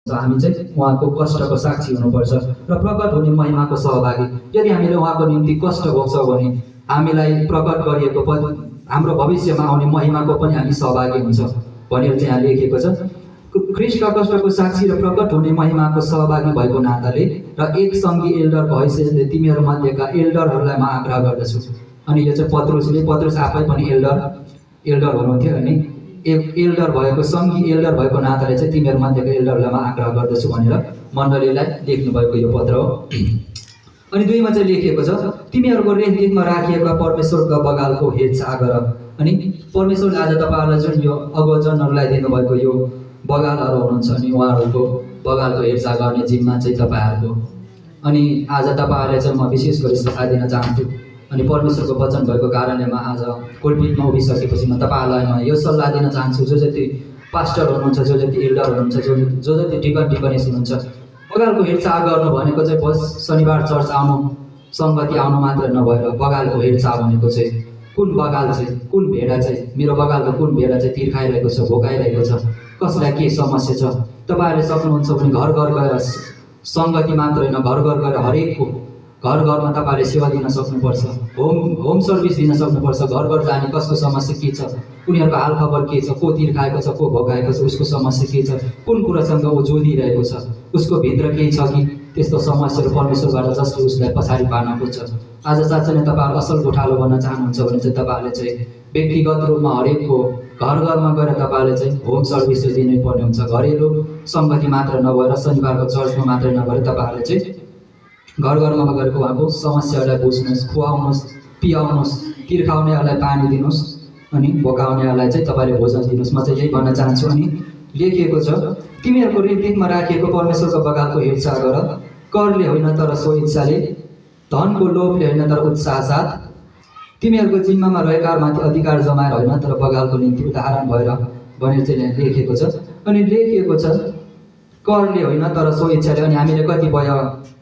हामी चाहिँ उहाँको कष्टको साक्षी हुनुपर्छ र प्रकट हुने महिमाको सहभागी। यदि हामीले उहाँको निम्ति कष्ट भोग्छौँ भने हामीलाई प्रकट गरिएको हाम्रो भविष्यमा आउने महिमाको पनि हामी सहभागी हुन्छ भनेर चाहिँ यहाँ लेखिएको छ। ख्रीष्टका कष्टको साक्षी र प्रकट हुने महिमाको सहभागी भएको नाताले र एक सङ्गी एल्डर भइसकेले तिमीहरू मध्येका एल्डरहरूलाई म आग्रह गर्दछु। अनि यो चाहिँ पत्रुस आफै पनि एल्डर हुनुहुन्थ्यो। अनि एल्डर भएको सङ्घी एल्डर भएको नाताले चाहिँ तिमीहरू मध्येको एल्डरलाई म आग्रह गर्दछु भनेर मण्डलीलाई लेख्नु भएको यो पत्र हो। अनि 2 मा चाहिँ लेखिएको छ, तिमीहरूको रेखदेखमा राखिएका परमेश्वरका बगालको हेरचाह गर। अनि परमेश्वरले आज तपाईँहरूलाई जुन यो अगोजनहरूलाई दिनुभएको यो बगालहरू हुनुहुन्छ अनि उहाँहरूको बगालको हेरचाह गर्ने जिम्मा चाहिँ तपाईँहरूको। अनि आज तपाईँहरूले चाहिँ म विशेष गरी सल्लाह दिन चाहन्छु। अनि परमेश्वरको वचन भएको कारणले म आज कोल्पिटमा उभिसकेपछि म तपाईँहरूलाई म यो सल्लाह दिन चाहन्छु, जो जति पास्टर हुनुहुन्छ, जो जति एल्डर हुनुहुन्छ, जो जति डिकनेस हुनुहुन्छ, बगालको हेरचाह गर्नु भनेको चाहिँ बस शनिबार चर्च आउनु, सङ्गति आउनु मात्र नभएर बगालको हेरचाह भनेको चाहिँ कुन बगाल चाहिँ, कुन भेडा चाहिँ, मेरो बगालको कुन भेडा चाहिँ तिर्खाइरहेको छ, भोकाइरहेको छ, कसलाई के समस्या छ, तपाईँहरूले सक्नुहुन्छ भने घर घर गएर सङ्गति मात्र होइन, घर घर गएर हरेकको घर घरमा तपाईँहरूले सेवा दिन सक्नुपर्छ, होम सर्भिस दिन सक्नुपर्छ। घर घर जाने कसको समस्या के छ, उनीहरूको हालखबर के छ, को तिर्खाएको छ, को भोकाएको छ, उसको समस्या के छ, कुन कुरासँग ऊ जोडिरहेको छ, उसको भित्र केही छ कि त्यस्तो समस्याहरू परमेश्वरबाट जसले उसलाई पछाडि पार्न खोज्छ। आज साँच्चै नै तपाईँहरू असल गोठालो बन्न चाहनुहुन्छ भने चाहिँ तपाईँहरूले चाहिँ व्यक्तिगत रूपमा हरेकको घर घरमा गएर तपाईँहरूले चाहिँ होम सर्भिस चाहिँ दिनै पर्ने हुन्छ। घरेलु सङ्गति मात्र नभएर शनिबारको चर्चमा मात्रै नभएर तपाईँहरूले चाहिँ घर घरमा गएर उहाँको समस्याहरूलाई बुझ्नुहोस्, खुवाउनुहोस्, पियाउनुहोस्, तिर्खाउनेहरूलाई पानी दिनुहोस् अनि भोकाउनेहरूलाई चाहिँ तपाईँले भोजन दिनुहोस्। म चाहिँ यही भन्न चाहन्छु। अनि लेखिएको छ, तिमीहरूको रेखदेखमा राखिएको परमेश्वरको बगालको हेरचाह गर, करले होइन तर स्वइच्छाले, धनको लोभले होइन तर उत्साह साथ, तिमीहरूको जिम्मामा रहेकाहरूमाथि अधिकार जमाएर होइन तर बगालको निम्ति उदाहरण भएर भनेर चाहिँ लेखिएको छ। अनि लेखिएको छ करले होइन तर स्वइच्छाले। अनि हामीले कतिपय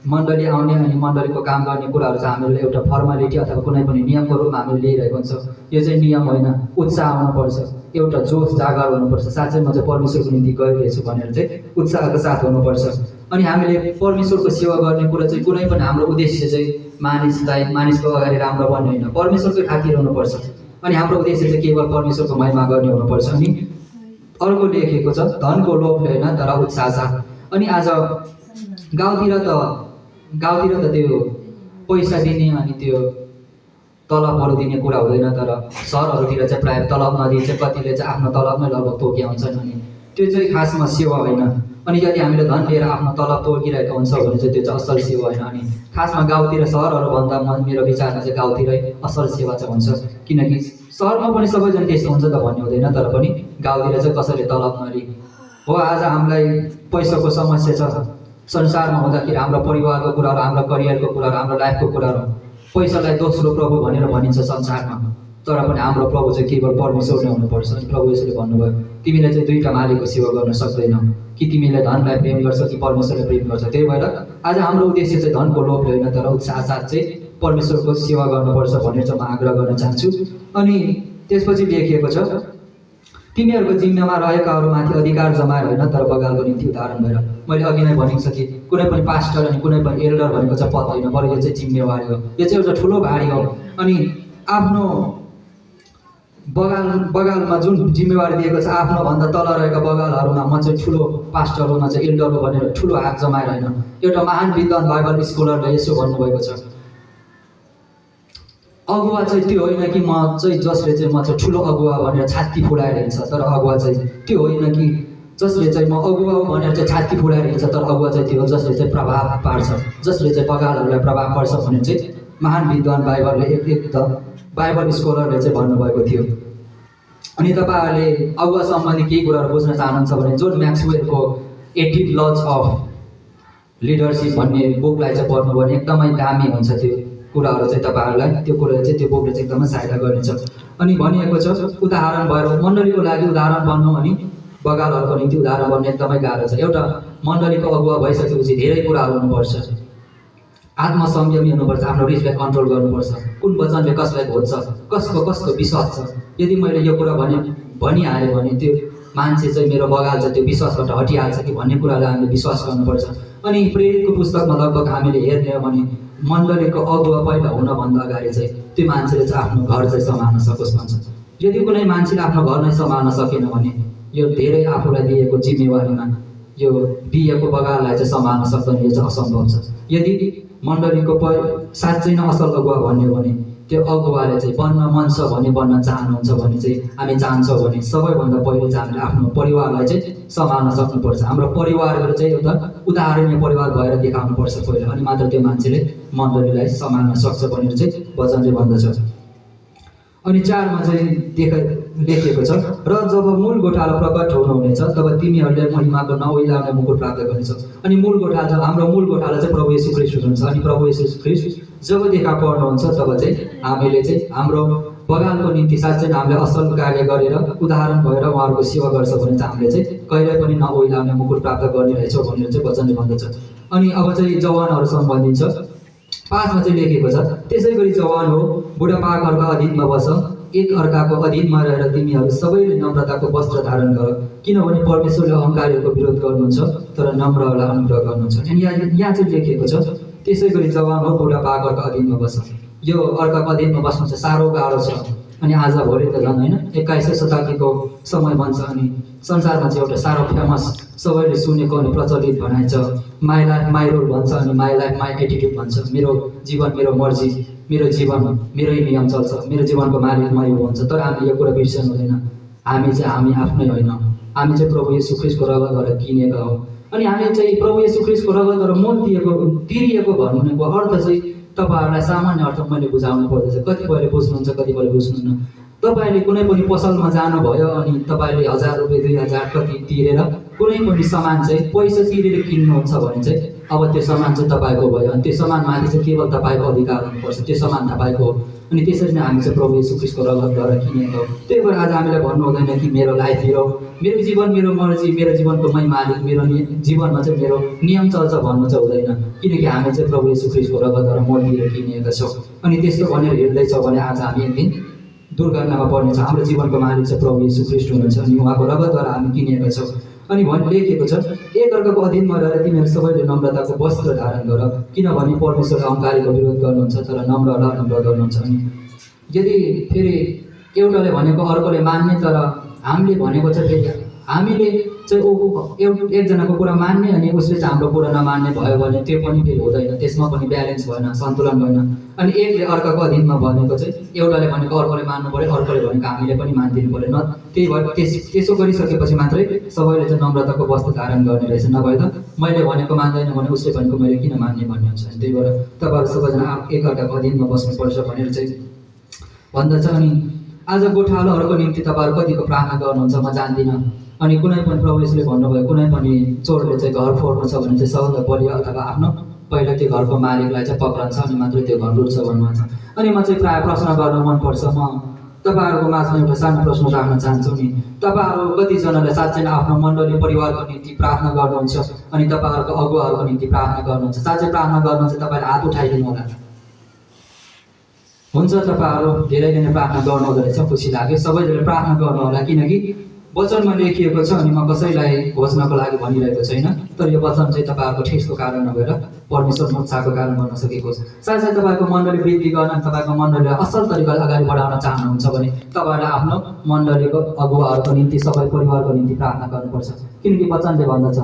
मण्डली आउने अनि मण्डलीको काम गर्ने कुराहरू चाहिँ हामीले एउटा फर्मालिटी अथवा कुनै पनि नियमको रूपमा हामीले लिइरहेको हुन्छ। यो चाहिँ नियम होइन, उत्साह आउनुपर्छ, एउटा जोस जागर हुनुपर्छ, साँच्चै म चाहिँ परमेश्वरको निम्ति गइरहेछु भनेर चाहिँ उत्साहको साथ हुनुपर्छ। अनि हामीले परमेश्वरको सेवा गर्ने कुरा चाहिँ कुनै पनि हाम्रो उद्देश्य चाहिँ मानिसको अगाडि राम्रो बन्ने होइन, परमेश्वरकै खातिर हुनुपर्छ। अनि हाम्रो उद्देश्य चाहिँ केवल परमेश्वरको महिमा गर्ने हुनुपर्छ। अनि अर्को लेखेको छ, धनको लोभले होइन तर उत्साह साथ। अनि आज गाउँतिर त त्यो पैसा दिने अनि त्यो तलबहरू दिने कुरा हुँदैन, तर सहरहरूतिर चाहिँ प्रायः तलब नदिए चाहिँ कतिले चाहिँ आफ्नो तलब नै लगभग तोकिआउँछन्। अनि त्यो चाहिँ खासमा सेवा होइन। अनि यदि हामीले धन लिएर आफ्नो तलब तोकिरहेको हुन्छ भने चाहिँ त्यो चाहिँ असल सेवा होइन। अनि खासमा गाउँतिर सहरहरूभन्दा मेरो विचारमा चाहिँ गाउँतिरै असल सेवा चाहिँ हुन्छ, किनकि सहरमा पनि सबैजना त्यस्तो हुन्छ त भन्ने हुँदैन, तर पनि गाउँतिर चाहिँ कसैले तलब नलिई हो। आज हामीलाई पैसाको समस्या छ, संसारमा हुँदाखेरि हाम्रो परिवारको कुराहरू, हाम्रो करियरको कुराहरू, हाम्रो लाइफको कुराहरू पैसालाई दोस्रो प्रभु भनेर भनिन्छ संसारमा, तर पनि हाम्रो प्रभु चाहिँ केवल परमेश्वर नै हुनुपर्छ। अनि प्रभु यसले भन्नुभयो, तिमीले चाहिँ 2टा मालिकको सेवा गर्न सक्दैनौ, कि तिमीले धनलाई प्रेम गर्छ कि परमेश्वरलाई प्रेम गर्छ। त्यही भएर आज हाम्रो उद्देश्य चाहिँ धनको लोभ होइन तर उत्साह साथ चाहिँ परमेश्वरको सेवा गर्नुपर्छ भनेर चाहिँ म आग्रह गर्न चाहन्छु। अनि त्यसपछि लेखिएको छ, तिमीहरूको जिम्मामा रहेकाहरूमाथि अधिकार जमाएर होइन तर बगालको निम्ति उदाहरण भएर। मैले अघि नै भनेको छ कि कुनै पनि पास्टर अनि कुनै पनि एल्डर भनेको चाहिँ पद होइन, बरु यो चाहिँ जिम्मेवारी हो, यो चाहिँ एउटा ठुलो भारी हो। अनि आफ्नो बगालमा जुन जिम्मेवारी दिएको छ, आफ्नो भन्दा तल रहेका बगालहरूमा म चाहिँ ठुलो पास्टर हो, म चाहिँ एल्डर हो भनेर ठुलो हात जमाएर होइन। एउटा महान विद्वान बाइबल स्कलरले यसो भन्नुभएको छ, अगुवा चाहिँ त्यो होइन कि म चाहिँ जसले चाहिँ म चाहिँ ठुलो अगुवा भनेर छाती फुलाएर हिँड्छ, तर अगुवा चाहिँ त्यो होइन कि जसले चाहिँ म अगुवा हो भनेर चाहिँ छाती फुलाएर हिँड्छ, तर अगुवा चाहिँ त्यो हो जसले चाहिँ प्रभाव पार्छ, जसले चाहिँ बगालहरूलाई प्रभाव पर्छ भनेर चाहिँ महान विद्वान बाइबल स्कलरले चाहिँ भन्नुभएको थियो। अनि तपाईँहरूले अगुवा सम्बन्धी केही कुराहरू बुझ्न चाहनुहुन्छ भने जोन म्याक्सवेलको 18 लज अफ लिडरसिप भन्ने बुकलाई चाहिँ पढ्नु भने एकदमै दामी हुन्छ। त्यो कुराहरू चाहिँ तपाईँहरूलाई त्यो बुकले चाहिँ एकदमै सहायता गर्नेछ। अनि भनिएको छ, उदाहरण भएर मण्डलीको लागि उदाहरण बन्नु अनि बगालहरूको निम्ति उदाहरण बन्नु एकदमै गाह्रो छ। एउटा मण्डलीको अगुवा भइसकेपछि धेरै कुराहरू हुनुपर्छ, आत्मसंयमी हुनुपर्छ, आफ्नो रिसलाई कन्ट्रोल गर्नुपर्छ, कुन वचनले कसलाई घोज्छ, कसको विश्वास छ। यदि मैले यो कुरा भनिहालेँ भने त्यो मान्छे चाहिँ मेरो बगाल छ त्यो विश्वासबाट हटिहाल्छ कि भन्ने कुरालाई हामीले विश्वास गर्नुपर्छ। अनि प्रेरितको पुस्तकमा लगभग हामीले हेर्ने हो भने मण्डलीको अगुवा पहिला हुनभन्दा अगाडि चाहिँ त्यो मान्छेले चाहिँ आफ्नो घर चाहिँ सम्हाल्न सकोस् भन्छ। यदि कुनै मान्छेले आफ्नो घर नै सम्हाल्न सकेन भने यो धेरै आफूलाई दिएको जिम्मेवारीमा यो दिएको बगाललाई चाहिँ सम्हाल्न सक्दैन, यो चाहिँ असम्भव छ। यदि मण्डलीको साँच्चै नै असल अगुवा भन्यो भने त्यो अगुवाले चाहिँ बन्न मन छ भने बन्न चाहनुहुन्छ भने चाहिँ हामी चाहन्छौँ भने सबैभन्दा पहिले चाहिँ हामीले आफ्नो परिवारलाई चाहिँ सम्हाल्न सक्नुपर्छ। हाम्रो परिवारहरू चाहिँ एउटा उदाहरणीय परिवार भएर देखाउनुपर्छ पहिला, अनि मात्र त्यो मान्छेले मण्डलीलाई सम्हाल्न सक्छ भनेर चाहिँ वचनले भन्दछ। अनि 4 मा चाहिँ लेखिएको छ, र जब मूल गोठालो प्रकट हुनुहुनेछ तब तिमीहरूले महिमाको नओइलाउने मुकुट प्राप्त गर्नेछौ। अनि मूल गोठालो, हाम्रो मूल गोठालो चाहिँ प्रभु येशू ख्रीष्ट हुनुहुन्छ। अनि प्रभु येशू ख्रीष्ट जब देखा पर्नुहुन्छ तब चाहिँ हामीले चाहिँ हाम्रो बगालको निम्ति साँच्चै हामीले असल कार्य गरेर उदाहरण भएर उहाँहरूको सेवा गर्छ भने चाहिँ हामीले चाहिँ कहिले पनि नओइलाउने मुकुट प्राप्त गर्ने रहेछौँ भनेर चाहिँ वचनले भन्दछ। अनि अब चाहिँ जवानहरू सम्बन्धित छ। 5 मा चाहिँ लेखेको छ, त्यसै गरी जवान हो बुढापाकाहरूका अधीनमा बस, एक अर्काको अधीनमा रहेर तिमीहरू सबैले नम्रताको वस्त्र धारण गर, किनभने परमेश्वरले अहङ्कारीहरूको विरोध गर्नुहुन्छ तर नम्रहरूलाई अनुग्रह गर्नुहुन्छ। अनि यहाँ चाहिँ लेखिएको छ, त्यसै गरी जवान हो बुढापाकाहरूका अधीनमा बस। यो अर्काको अधीनमा बस्नु चाहिँ साह्रो गाह्रो छ। अनि आज भोलि त झन् होइन 21औं शताब्दीको समय भन्छ। अनि संसारमा चाहिँ एउटा साह्रो फेमस सबैले सुनेको अनि प्रचलित भनाइ छ, माई लाइफ माई रोल भन्छ, अनि माई लाइफ माई एटिट्युड भन्छ। मेरो जीवन मेरो मर्जी, मेरो जीवन मेरै नियम चल्छ, मेरो जीवनको मालिक मै हो भन्छ। तर हामी यो कुरा बिर्सनु हुँदैन, हामी आफ्नै होइन, हामी चाहिँ प्रभु येशू ख्रीष्टको रगतद्वारा किनेका हौँ। अनि हामी चाहिँ प्रभु येशू ख्रीष्टको रगतद्वारा मोल तिरिएको भन्नुको अर्थ चाहिँ तपाईँहरूलाई सामान्य अर्थ मैले बुझाउनु पर्दछ। कतिपयले बुझ्नुहुन्छ, कतिपयले बुझ्नुहुन्न। तपाईँले कुनै पनि पसलमा जानुभयो अनि तपाईँले 1000 रुपियाँ 2000 कति तिरेर कुनै पनि सामान चाहिँ पैसा तिरेर किन्नुहुन्छ भने चाहिँ अब त्यो सामान चाहिँ तपाईँको भयो। अनि त्यो सामानमाथि चाहिँ केवल तपाईँको अधिकार हुनुपर्छ, त्यो सामान तपाईँको हो। अनि त्यसरी नै हामी चाहिँ प्रभु येशू ख्रीष्टको रगतद्वारा किनेका हौँ। त्यही भएर आज हामीलाई भन्नु हुँदैन कि मेरो लाइफ मेरो जीवन मेरो मर्जी, मेरो जीवनको मै मालिक, मेरो जीवनमा चाहिँ मेरो नियम चल्छ भन्नु चाहिँ हुँदैन, किनकि हामी चाहिँ प्रभु येशू ख्रीष्टको रगतद्वारा मोल तिरेर किनेका छौँ। अनि त्यस्तो भनेर हिँड्दैछौँ भने आज हामी एक दिन दुर्घटनामा पर्नेछ। हाम्रो जीवनको मालिक चाहिँ प्रभु येशू ख्रीष्ट हुनुहुन्छ, अनि उहाँको रगतद्वारा हामी किनेका छौँ। अनि लेखिएको छ, एक अर्काको अधीनमा रहेर तिमीहरू सबैले नम्रताको वस्त्र धारण गर, किनभने परमेश्वरले अहङ्कारीको विरोध गर्नुहुन्छ तर नम्रलाई अनुग्रह गर्नुहुन्छ। अनि यदि फेरि एउटाले भनेको अर्कोले मान्ने, तर हामीले भनेको चाहिँ फेरि हामीले चाहिँ एकजनाको कुरा मान्ने अनि उसले चाहिँ हाम्रो कुरा नमान्ने भयो भने त्यो पनि फेरि हुँदैन, त्यसमा पनि ब्यालेन्स भएन, सन्तुलन भएन। अनि एकले अर्काको अधीनमा भनेको चाहिँ एउटाले भनेको अर्कोले मान्नु पऱ्यो, अर्कोले भनेको हामीले पनि मानिदिनु पऱ्यो न। त्यही भएर त्यसो गरिसकेपछि मात्रै सबैले चाहिँ नम्रताको वस्त्र धारण गर्ने रहेछ, नभए त मैले भनेको मान्दैन भने उसले भनेको मैले किन मान्ने भन्ने हुन्छ। त्यही भएर तपाईँहरू सबैजना एकअर्काको अधीनमा बस्नुपर्छ भनेर चाहिँ भन्दछ। अनि आज गोठालोहरूको निम्ति तपाईँहरू कतिको प्रार्थना गर्नुहुन्छ म जान्दिनँ। अनि कुनै पनि प्रभु येशूले भन्नुभयो कुनै पनि चोरले चाहिँ घर फोड्नु छ भने चाहिँ सबभन्दा बढी अथवा आफ्नो पहिला त्यो घरको मालिकलाई चाहिँ पक्रन्छ अनि मात्र त्यो घर लुट्छ भन्नुहुन्छ। अनि म चाहिँ प्रायः प्रश्न गर्न मनपर्छ, म तपाईँहरूको माझमा एउटा सानो प्रश्न राख्न चाहन्छु नि, तपाईँहरू कतिजनाले साँच्चै नै आफ्नो मण्डली परिवारको निम्ति प्रार्थना गर्नुहुन्छ अनि तपाईँहरूको अगुवाहरूको निम्ति प्रार्थना गर्नुहुन्छ? साँच्चै प्रार्थना गर्नुहुन्छ तपाईँले हात उठाइदिनु होला। हुन्छ, तपाईँहरू धेरैले नै प्रार्थना गर्नुहुँदो रहेछ, खुसी लाग्यो। सबैजनाले प्रार्थना गर्नु होला, किनकि वचनमा लेखिएको छ। अनि म कसैलाई घोषणाको लागि भनिरहेको छैन, तर यो वचन चाहिँ तपाईँहरूको ठेसको कारण नभएर परमेश्वर मोक्षाको कारण बन्न सकेको छ। साथै तपाईँको मण्डली वृद्धि गर्न, तपाईँको मण्डलीलाई असल तरिकाले अगाडि बढाउन चाहनुहुन्छ भने तपाईँहरूले आफ्नो मण्डलीको अगुवाहरूको निम्ति, सबै परिवारको निम्ति प्रार्थना गर्नुपर्छ, किनकि वचनले भन्दछ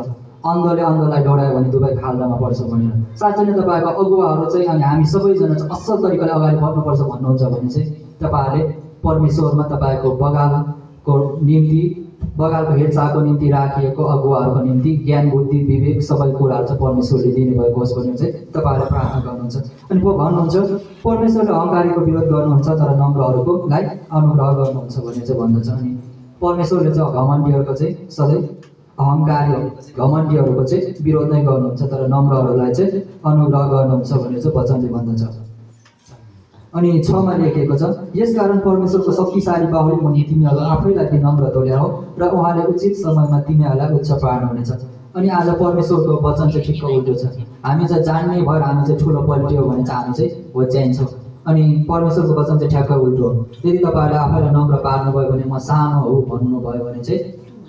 अन्धले अन्धलाई डढायो भने दुवै खाल्डामा पर्छ भनेर। साँच्चै नै तपाईँको अगुवाहरू चाहिँ अनि हामी सबैजना चाहिँ असल तरिकाले अगाडि बढ्नुपर्छ भन्नुहुन्छ भने चाहिँ तपाईँहरूले परमेश्वरमा तपाईँको बगालको निम्ति, बगालको हेरचाहको निम्ति राखिएको अगुवाहरूको निम्ति ज्ञान बुद्धि विवेक सबै कुराहरू चाहिँ परमेश्वरले दिनुभएको होस् भनेर चाहिँ तपाईँहरूले प्रार्थना गर्नुहुन्छ। अनि भन्नुहुन्छ परमेश्वरले अहङ्कारीको विरोध गर्नुहुन्छ तर नम्रहरूलाई अनुग्रह गर्नुहुन्छ भनेर चाहिँ भन्दछ। अनि परमेश्वरले चाहिँ घमण्डीहरूको चाहिँ सधैँ घमण्डीहरूको चाहिँ विरोध नै गर्नुहुन्छ तर नम्रहरूलाई चाहिँ अनुग्रह गर्नुहुन्छ भनेर चाहिँ वचनले भन्दछ। अनि 6 मा लेखिएको छ, यसकारण परमेश्वरको शक्तिशाली बाहुली मुनि तिमीहरू आफैलाई विनम्र तुल्याऊ र उहाँले उचित समयमा तिमीहरूलाई उच्च पार्नुहुनेछ। अनि आज परमेश्वरको वचन चाहिँ ठिक्क उल्टो छ। हामी चाहिँ जान्ने भएर हामी चाहिँ ठुलो पल्ट्यो भने चाहिँ हामी चाहिँ होच्याइन्छौँ, अनि परमेश्वरको वचन चाहिँ ठ्याक्कै उल्टो हो। यदि तपाईँहरूले आफैलाई नम्र पार्नुभयो भने म सानो हो भन्नुभयो भने चाहिँ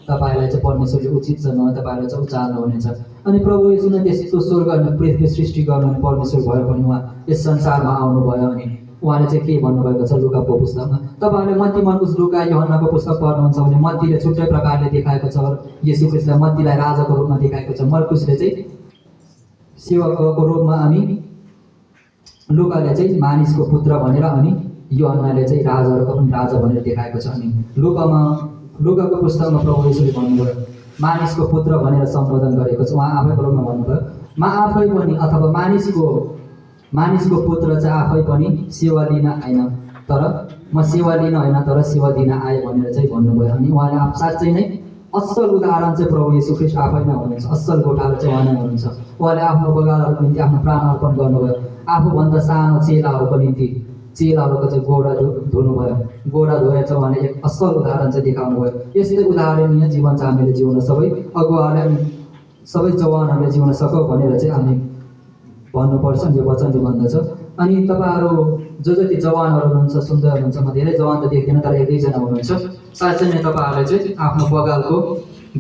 तपाईँलाई चाहिँ परमेश्वरले उचित समयमा तपाईँलाई चाहिँ उचाल्नुहुनेछ। अनि प्रभु येशू नै त्यस्तो स्वर्ग अनि पृथ्वी सृष्टि गर्नुहुने परमेश्वर भए पनि उहाँ यस संसारमा आउनुभयो। अनि उहाँले चाहिँ के भन्नुभएको छ लुकाको पुस्तकमा, तपाईँहरूले मत्ती मर्कुस लुका यूहन्नाको पुस्तक पढ्नुहुन्छ भने मत्तीले छुट्टै प्रकारले देखाएको छ येशू ख्रीष्टलाई, मत्तीलाई राजाको रूपमा देखाएको छ, मर्कुसले चाहिँ सेवकको रूपमा, अनि लुकाले चाहिँ मानिसको पुत्र भनेर, अनि यूहन्नाले चाहिँ राजाहरूको पनि राजा भनेर देखाएको छ। अनि लुकाको पुस्तकमा प्रभु येशूले भन्नुभयो मानिसको पुत्र भनेर सम्बोधन गरेको छ। उहाँ आफैको रूपमा भन्नुभयो म आफै पनि अथवा मानिसको पुत्र चाहिँ आफै पनि सेवा लिन आएन, तर म सेवा लिन होइन तर सेवा दिन आएँ भनेर चाहिँ भन्नुभयो। अनि उहाँले साँच्चै नै असल उदाहरण चाहिँ प्रभु येशू ख्रीष्ट आफै नै हुनुहुन्छ, असल गोठालो चाहिँ उहाँ नै हुनुहुन्छ। उहाँले आफ्नो बगालहरूको निम्ति आफ्नो प्राण अर्पण गर्नुभयो, आफूभन्दा सानो चेलाहरूको निम्ति चेलाहरूको चाहिँ गोडा धुनुभयो, गोडा धोएर चाहिँ उहाँले एक असल उदाहरण चाहिँ देखाउनु भयो। यस्तै उदाहरणीय जीवन चाहिँ हामीले जिउन सबै अगुवाले अनि सबै जवानहरूले जिउन सकौँ भनेर चाहिँ हामी भन्नुपर्छ। यो वचनले भन्दछ। अनि तपाईँहरू जति जवानहरू हुनुहुन्छ सुन्दै हुनुहुन्छ, म धेरै जवान त देख्दिनँ तर एक दुईजना हुनुहुन्छ, साँच्चै नै तपाईँहरूले चाहिँ आफ्नो बगालको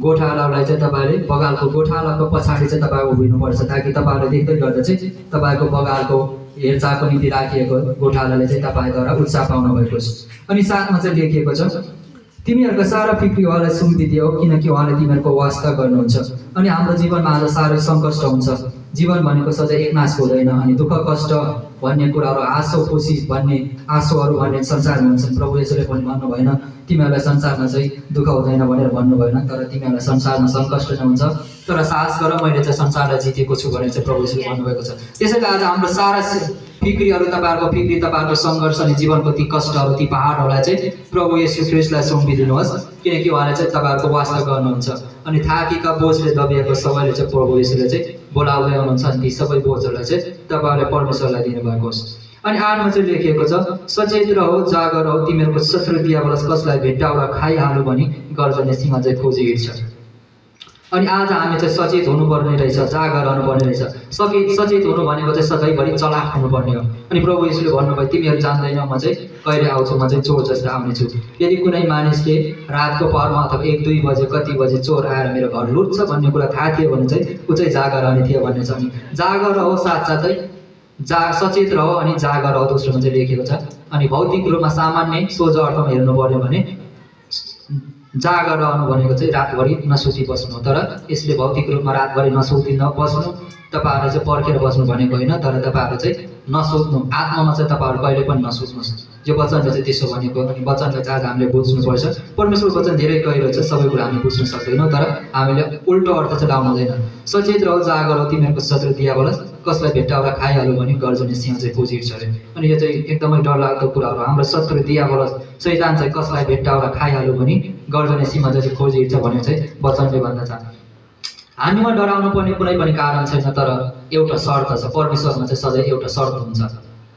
गोठालालाई चाहिँ तपाईँले बगालको गोठालाको पछाडि चाहिँ तपाईँ उभिनुपर्छ, ताकि तपाईँहरूले देख्दै गर्दा चाहिँ तपाईँको बगालको हेरचाहको निम्ति राखिएको गोठालाले चाहिँ तपाईँद्वारा उत्साह पाउनु भएको छ। अनि साथमा चाहिँ लेखिएको छ तिमीहरूको सारा फिक्री उहाँलाई सुम्पिदियो किनकि उहाँले तिमीहरूको वास्ता गर्नुहुन्छ। अनि हाम्रो जीवनमा आज साह्रै सङ्कष्ट हुन्छ। जीवन भनेको सधैँ एकनाश हुँदैन, अनि दुःख कष्ट भन्ने कुराहरू, आँसु खुसी भन्ने आँसुहरू भन्ने संसारमा हुन्छन्। प्रभु येशूले पनि भन्नु भएन तिमीहरूलाई संसारमा चाहिँ दुःख हुँदैन भनेर भन्नु भएन, तर तिमीहरूलाई संसारमा सङ्कष्ट नै हुन्छ, तर साहस गर मैले चाहिँ संसारलाई जितेको छु भनेर चाहिँ प्रभु येशूले भन्नुभएको छ। त्यसैले आज हाम्रो सारा फिक्रीहरू तपाईँहरूको फिक्री तपाईँहरूको सङ्घर्ष अनि जीवनको ती कष्टहरू ती पहाडहरूलाई चाहिँ प्रभु येशू ख्रीष्टलाई सुम्पिदिनुहोस्, किनकि उहाँले चाहिँ तपाईँहरूको वास्ता गर्नुहुन्छ। अनि थाकेका बोझले दबिएको सबैले चाहिँ प्रभु येशूले चाहिँ बोलाउँदै आउनुहुन्छ, अनि ती सबै बोझहरूलाई चाहिँ तपाईँहरूले परमेश्वरलाई दिनुभएको होस्। अनि 8मा चाहिँ लेखिएको छ सचेत रहो जागर रहो तिमीहरूको शत्रु दियावलस कसलाई भेट्टाउरा खाइहाल्नु भनी गर्जने सिंह चाहिँ खोजी हिँड्छ। अनि आज हामी चाहिँ सचेत हुनुपर्ने रहेछ, जागर रहनुपर्ने रहेछ। सचेत हुनु भनेको चाहिँ सधैँभरि चलाक हुनुपर्ने हो। अनि प्रभु येशूले भन्नुभयो तिमीहरू जान्दैनौ म चाहिँ कहिले आउँछु, म चाहिँ चोर जस्तो आउनेछु। यदि कुनै मानिसले रातको पहरमा अथवा 1-2 बजे कति बजे चोर आएर मेरो घर लुट्छ भन्ने कुरा थाहा थियो भने चाहिँ ऊ चाहिँ जागर रहने थियो भन्ने छ। अनि जागर रहो साथसाथै सचेत रहो अनि जागर रहो दोस्रोमा चाहिँ लेखेको छ। अनि भौतिक रूपमा सामान्य सोझो अर्थमा हेर्नु पर्यो भने जागर रहनु भनेको चाहिँ रातभरि नसुती बस्नु हो, तर यसले भौतिक रूपमा रातभरि नसुती नबस्नु तपाईँहरू चाहिँ पर्खेर बस्नु भनेको होइन, तर तपाईँहरू चाहिँ नसोच्नु, आत्मामा चाहिँ तपाईँहरू कहिले पनि नसोच्नुहोस्। यो वचनले चाहिँ त्यसो भनेको। अनि वचनलाई चाहिँ आज हामीले बुझ्नुपर्छ। परमेश्वरको वचन धेरै गहिरो छ, सबै कुरा हामी बुझ्न सक्दैनौँ, तर हामीले उल्टो अर्थ चाहिँ लाउनु हुँदैन। सचेत रहो जागर रहो तिमीहरूको शत्रु दियावलस कसलाई भेट्टाउरा खाइहाल्यो भने गर्जने सिंह चाहिँ खोजी हिँड्छ अरे। अनि यो चाहिँ एकदमै डरलाग्दो कुराहरू। हाम्रो शत्रु दियावलस शैतान चाहिँ कसलाई भेट्टाउरा खाइहाल्यो भने गर्जने सिंह चाहिँ खोजी हिँड्छ भनेर चाहिँ वचनले भन्दछ। हामीमा डराउनु पर्ने कुनै पनि कारण छैन, तर एउटा शर्त छ। परमेश्वरमा चाहिँ सधैँ एउटा शर्त हुन्छ।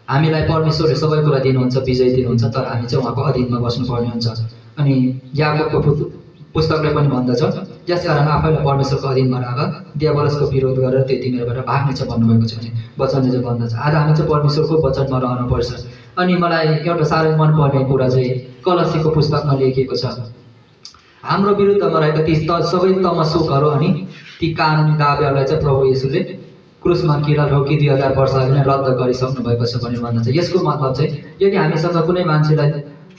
हामीलाई परमेश्वरले सबै कुरा दिनुहुन्छ, विजय दिनुहुन्छ, तर हामी चाहिँ उहाँको अधीनमा बस्नुपर्ने हुन्छ। अनि याकोबको पुस्तकले पनि भन्दछ यसकारण आफैलाई परमेश्वरको अधीनमा राख, दियावलसको विरोध गरेर त्यो तिमीहरूबाट भाग्नेछ भन्नुभएको छ। भने वचनले चाहिँ भन्दछ आज हामी चाहिँ परमेश्वरको वचनमा रहनुपर्छ। अनि मलाई एउटा साह्रै मनपर्ने कुरा चाहिँ कलसीको पुस्तकमा लेखिएको छ हाम्रो विरुद्धमा रहेका ती सबै तमसुकहरू अनि ती कानुनी दाबीहरूलाई चाहिँ प्रभु येशूले क्रुसमा किरा रोकी 2000 वर्ष अघि नै रद्द गरिसक्नु भएको छ भनेर भन्दछ। यसको मतलब चाहिँ यदि हामीसँग कुनै मान्छेलाई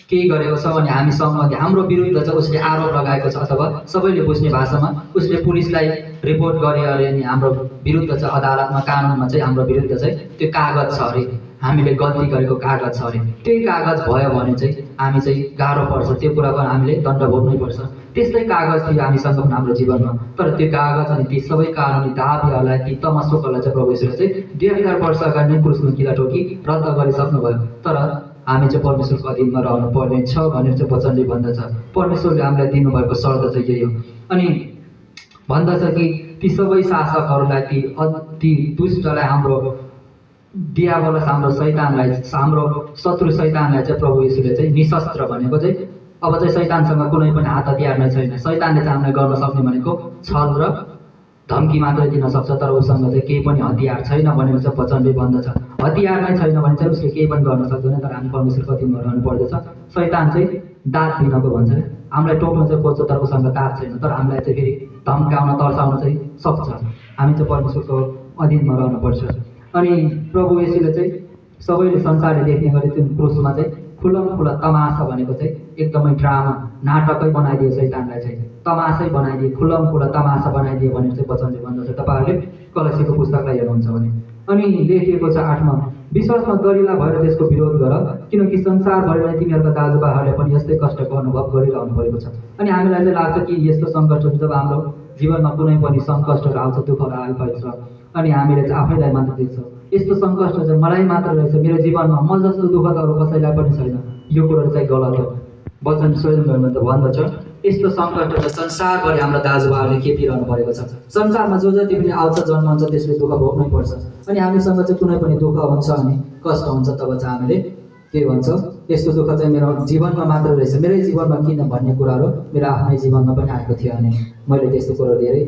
केही गरेको छ भने हामीसँग हाम्रो विरुद्ध चाहिँ उसले आरोप लगाएको छ अथवा सबैले बुझ्ने भाषामा उसले पुलिसलाई रिपोर्ट गरे अरे अनि हाम्रो विरुद्ध चाहिँ अदालतमा कानुनमा चाहिँ हाम्रो विरुद्ध चाहिँ त्यो कागज छ अरे, हामीले गल्ती गरेको कागज छ अरे, त्यही कागज भयो भने चाहिँ हामी चाहिँ गाह्रो पर्छ, त्यो कुराको हामीले दण्ड भोग्नै पर्छ। त्यस्तै कागज थियो हामीसँग पनि हाम्रो जीवनमा, तर त्यो कागज अनि ती सबै कानुनी दाबीहरूलाई ती तमसुकहरूलाई चाहिँ प्रभु येशूले चाहिँ 2000 वर्ष अगाडि नै क्रुसमा किरा ठोकी रद्द गरिसक्नु भयो। तर हामी चाहिँ परमेश्वरको अधीनमा रहनु पर्ने छ भनेर चाहिँ वचनले भन्दछ। परमेश्वरले हामीलाई दिनुभएको शर्त चाहिँ यही हो। अनि भन्दछ कि ती सबै शासकहरूलाई ती दुष्टलाई हाम्रो दियावलस हाम्रो शैतानलाई हाम्रो शत्रु शैतानलाई चाहिँ प्रभु येशूले चाहिँ निशस्त्र भनेको चाहिँ अब चाहिँ शैतानसँग कुनै पनि हात हतियार नै छैन। शैतानले चाहिँ हामीलाई गर्न सक्ने भनेको छल र धम्की मात्रै दिन सक्छ, तर उसँग चाहिँ केही पनि हतियार छैन भनेर चाहिँ वचनले भन्दछ। हतियार नै छैन भने चाहिँ उसले केही पनि गर्न सक्दैन, तर हामी परमेश्वरको अधीनमा रहनु पर्दछ। शैतान चाहिँ दाँत दिनको भन्छ, हामीलाई टोक्न चाहिँ खोज्छ तर उसँग ताक छैन, तर हामीलाई चाहिँ फेरि धम्काउन तर्साउन चाहिँ सक्छ। हामी चाहिँ परमेश्वरको अधीनमा रहनुपर्छ। अनि प्रभु येशूले चाहिँ सबैले संसारले देख्ने गरी त्यो क्रुसमा चाहिँ खुला तमासा भनेको चाहिँ एकदमै ड्रामा नाटकै बनाइदियो शैतानलाई चाहिँ, तमासै बनाइदिए, खुला तमासा बनाइदियो भनेर चाहिँ वचनले भन्दछ। तपाईँहरूले कलसीको पुस्तकलाई हेर्नुहुन्छ भने। अनि लेखिएको छ 8मा, विश्वासमा दरिला भएर त्यसको विरोध गर, किनकि संसारभरि नै तिमीहरूका दाजुभाइहरूले पनि यस्तै कष्टको अनुभव गरिरहनु परेको छ। अनि हामीलाई चाहिँ लाग्छ कि यस्तो सङ्कटहरू जब हाम्रो जीवनमा कुनै पनि सङ्कटहरू आउँछ, दुःखहरू आइपर्छ, अनि हामीले चाहिँ आफैलाई मात्र देख्छौँ यस्तो सङ्कट चाहिँ मलाई मात्र रहेछ, मेरो जीवनमा म जस्तो दुःख त अरू कसैलाई पनि छैन। यो कुरो चाहिँ गलत हो। वचन स्वयं भन्दछ यस्तो सङ्कटहरू त संसारभरि हाम्रो दाजुभाइहरूले खेपिरहनु परेको छ। संसारमा जो जति पनि आउँछ जन्मन्छ त्यसले दुःख भोग्नै पर्छ। अनि हामीसँग चाहिँ कुनै पनि दुःख हुन्छ अनि कष्ट हुन्छ, तब चाहिँ हामीले के भन्छ, यस्तो दुःख चाहिँ मेरो जीवनमा मात्र रहेछ, मेरै जीवनमा किन भन्ने कुराहरू मेरो आफ्नै जीवनमा पनि आएको थियो। अनि मैले त्यस्तो कुरो धेरै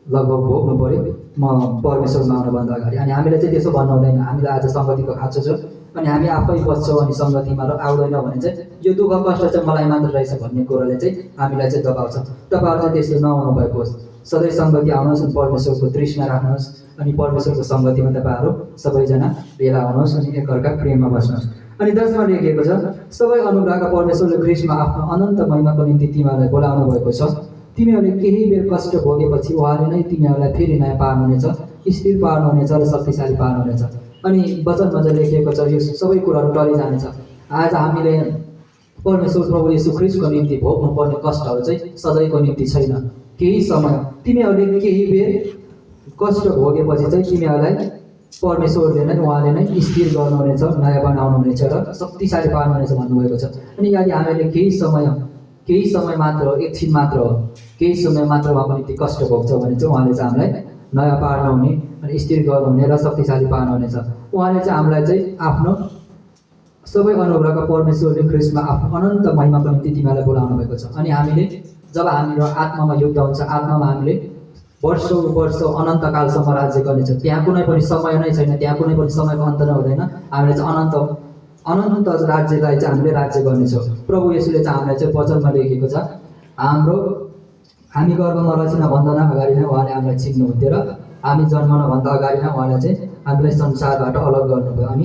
लगभग भोग्नु पऱ्यो म परमेश्वरमा आउनुभन्दा अगाडि। अनि हामीले चाहिँ त्यसो भन्नु हुँदैन। हामीलाई आज सङ्गतिको खाँचो छ अनि हामी आफै बस्छौँ अनि सङ्गतिमा आउँदैनौँ भने चाहिँ यो दुःख कष्ट चाहिँ मलाई मात्र रहेछ भन्ने कुरोले चाहिँ हामीलाई चाहिँ दबाउँछ। तपाईँहरू चाहिँ त्यस्तो नहुनु भएको होस्। सधैँ सङ्गति आउनुहोस् अनि परमेश्वरको तृष्णा राख्नुहोस् अनि परमेश्वरको सङ्गतिमा तपाईँहरू सबैजना भेला हुनुहोस् अनि एकअर्का प्रेममा बस्नुहोस्। अनि 10मा लेखिएको छ सबै अनुग्रहका परमेश्वरले ख्रीष्टमा आफ्नो अनन्त महिमाको निम्ति तिमीहरूलाई बोलाउनु भएको छ। तिमीहरूले केही बेर कष्ट भोगेपछि उहाँले नै तिमीहरूलाई फेरि नयाँ पार्नुहुनेछ, स्थिर पार्नुहुनेछ र शक्तिशाली पार्नुहुनेछ। अनि वचनमा चाहिँ लेखिएको छ यो सबै कुराहरू टलिजानेछ। आज हामीले परमेश्वर प्रभु येशू ख्रीष्टको निम्ति भोग्नुपर्ने कष्टहरू चाहिँ सधैँको निम्ति छैन। केही समय तिमीहरूले केही बेर कष्ट भोगेपछि चाहिँ तिमीहरूलाई परमेश्वरले नै उहाँले नै स्थिर गर्नुहुनेछ, नयाँ बनाउनुहुनेछ र शक्तिशाली पार्नुहुनेछ भन्नुभएको छ। अनि यदि हामीले केही समय मात्र, एकछिन मात्र, केही समय मात्र उहाँको निम्ति कष्ट भोग्छ भने चाहिँ उहाँले चाहिँ हामीलाई नयाँ पार्नुहुने अनि स्थिर गर्नुहुने र शक्तिशाली पार्नुहुनेछ। उहाँले चाहिँ हामीलाई चाहिँ आफ्नो सबै अनुग्रहका परमेश्वरले ख्रीष्टमा आफ्नो अनन्त महिमाको निम्ति तिमीहरूलाई बोलाउनु भएको छ। अनि हामीले जब हाम्रो आत्मामा युद्ध हुन्छ, आत्मामा हामीले वर्षौँ अनन्तकालसम्म राज्य गर्नेछ। त्यहाँ कुनै पनि समय नै छैन, त्यहाँ कुनै पनि समयको अन्त नै हुँदैन। हामीले चाहिँ अनन्त राज्यलाई चाहिँ हामीले राज्य गर्नेछौँ। प्रभु येशूले चाहिँ हामीलाई चाहिँ वचनमा लेखेको छ हामी गर्भमा रचनाभन्दा अगाडि नै उहाँले हामीलाई चिन्नुहुन्थ्यो र हामी जन्मनभन्दा अगाडि नै उहाँले चाहिँ हामीलाई संसारबाट अलग गर्नुभयो। अनि